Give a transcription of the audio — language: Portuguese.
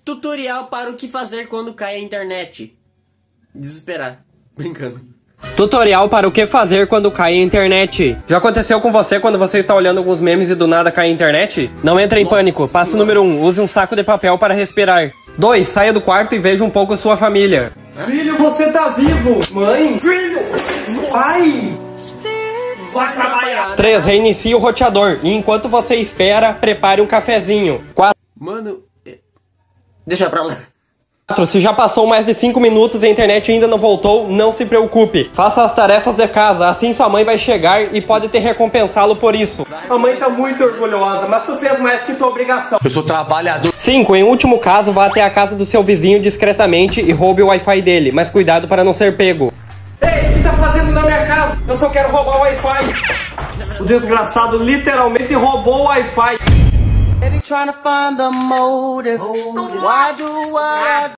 Tutorial para o que fazer quando cai a internet. Desesperar. Brincando. Tutorial para o que fazer quando cai a internet. Já aconteceu com você quando você está olhando alguns memes e do nada cai a internet? Não entre em pânico. Passo número 1. Use um saco de papel para respirar. 2. Saia do quarto e veja um pouco sua família. Filho, você tá vivo! Mãe! Filho! Pai! Vai trabalhar. 3. Reinicie o roteador. E enquanto você espera, prepare um cafezinho. 4. Mano, deixa pra lá. Se já passou mais de 5 minutos e a internet ainda não voltou, não se preocupe. Faça as tarefas de casa, assim sua mãe vai chegar e pode te recompensá-lo por isso. A mãe tá muito orgulhosa, mas tu fez mais que tua obrigação. Eu sou trabalhador. 5. Em último caso, vá até a casa do seu vizinho discretamente e roube o Wi-Fi dele, mas cuidado para não ser pego. Ei, o que tá fazendo na minha casa? Eu só quero roubar o Wi-Fi. O desgraçado literalmente roubou o Wi-Fi. Trying to find the motive. Why do I